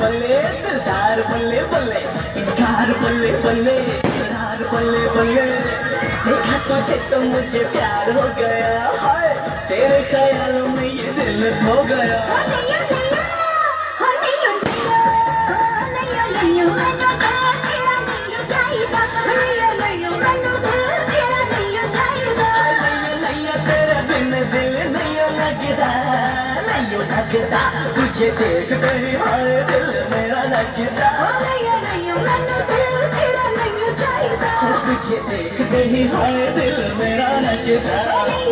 बल्ले दिलदार बल्ले बल्ले इनकार बल्ले बल्ले इकरार बल्ले बल्ले देखा तुझे तो मुझे प्यार हो गया हाय तेरे ख्यालों में ये दिल खो गया तुझे देख गई हाय दिल मेरा नचता तुझे देख गई हाय दिल मेरा नचता